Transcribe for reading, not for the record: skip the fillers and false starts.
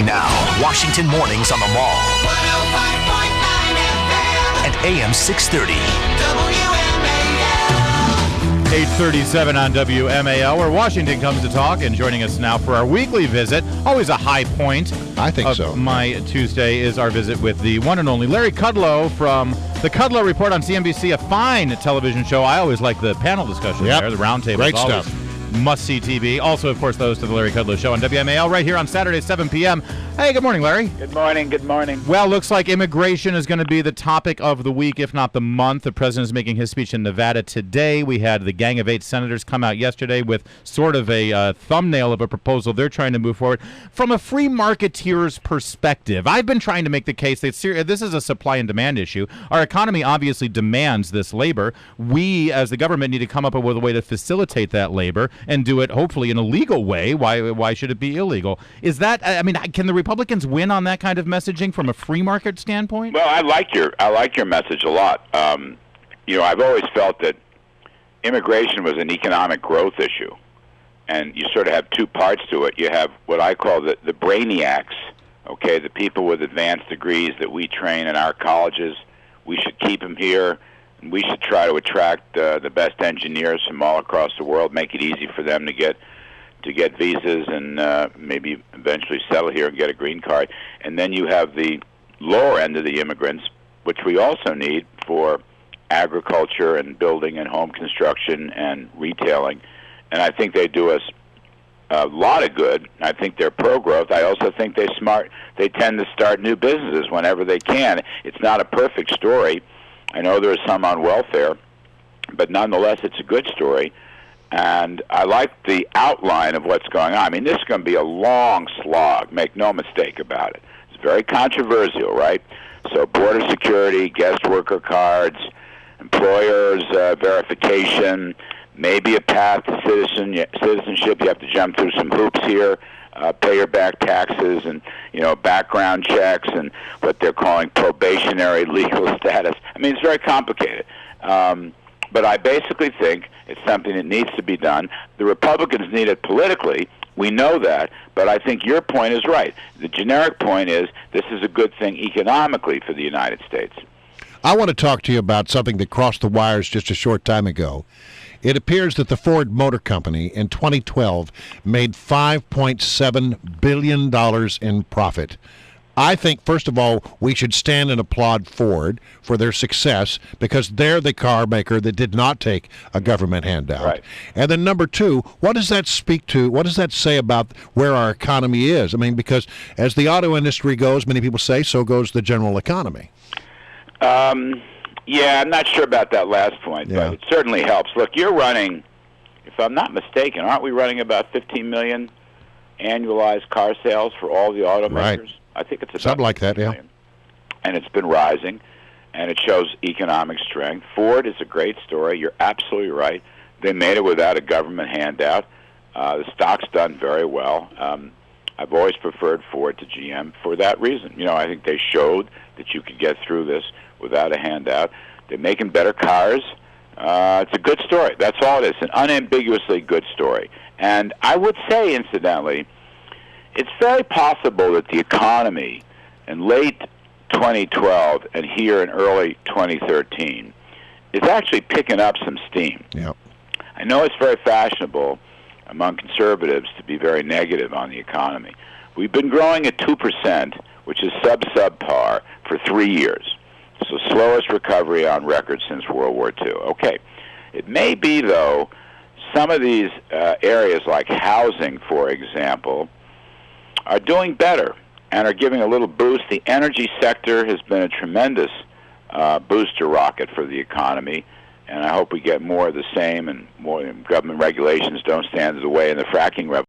Now, Washington Mornings on the Mall. 105.9 FM. And AM 630. WMAL. 8:37 on WMAL, where Washington comes to talk, and joining us now for our weekly visit, always a high point. I think of so. My Tuesday is our visit with the one and only Larry Kudlow from the Kudlow Report on CNBC, a fine television show. I always like the panel discussion there, the roundtable. Great stuff. Must-see TV. Also, of course, the host of the Larry Kudlow Show on WMAL right here on Saturday, 7 p.m. Hey, good morning, Larry. Good morning. Good morning. Well, looks like immigration is going to be the topic of the week, if not the month. The president is making his speech in Nevada today. We had the Gang of 8 senators come out yesterday with sort of a thumbnail of a proposal they're trying to move forward. From a free marketeer's perspective, I've been trying to make the case that this is a supply and demand issue. Our economy obviously demands this labor. We, as the government, need to come up with a way to facilitate that labor and do it, hopefully, in a legal way. Why should it be illegal? Is that, I mean, can the Republicans win on that kind of messaging from a free market standpoint? Well, I like your message a lot. I've always felt that immigration was an economic growth issue, and you sort of have two parts to it. You have what I call the brainiacs, okay, the people with advanced degrees that we train in our colleges. We should keep them here. We should try to attract the best engineers from all across the world, make it easy for them to get visas and maybe eventually settle here and get a green card. And then you have the lower end of the immigrants, which we also need for agriculture and building and home construction and retailing. And I think they do us a lot of good. I think they're pro-growth. I also think they're smart. They tend to start new businesses whenever they can. It's not a perfect story. I know there's some on welfare, but nonetheless, it's a good story. And I like the outline of what's going on. I mean, this is going to be a long slog, make no mistake about it. It's very controversial, right? So border security, guest worker cards, employers' verification, maybe a path to citizenship. You have to jump through some hoops here, pay your back taxes and, background checks and what they're calling probationary legal status. I mean, it's very complicated. But I basically think it's something that needs to be done. The Republicans need it politically. We know that. But I think your point is right. The generic point is this is a good thing economically for the United States. I want to talk to you about something that crossed the wires just a short time ago. It appears that the Ford Motor Company in 2012 made $5.7 billion in profit. I think, first of all, we should stand and applaud Ford for their success because they're the car maker that did not take a government handout. Right. And then number two, what does that speak to? What does that say about where our economy is? I mean, because as the auto industry goes, many people say, so goes the general economy. Yeah, I'm not sure about that last point, but it certainly helps. Look, you're running, if I'm not mistaken, aren't we running about 15 million annualized car sales for all the automakers? Right. I think it's about something like that, yeah. million. And it's been rising, and it shows economic strength. Ford is a great story. You're absolutely right. They made it without a government handout. The stock's done very well. I've always preferred Ford to GM for that reason. I think they showed that you could get through this without a handout. They're making better cars. It's a good story. That's all it is, an unambiguously good story. And I would say, incidentally, it's very possible that the economy in late 2012 and here in early 2013 is actually picking up some steam. Yep. I know it's very fashionable among conservatives to be very negative on the economy. We've been growing at 2%, which is subpar, for 3 years. It's the slowest recovery on record since World War II. Okay. It may be, though, some of these areas like housing, for example, are doing better and are giving a little boost. The energy sector has been a tremendous booster rocket for the economy, and I hope we get more of the same and more government regulations don't stand in the way in the fracking revolution.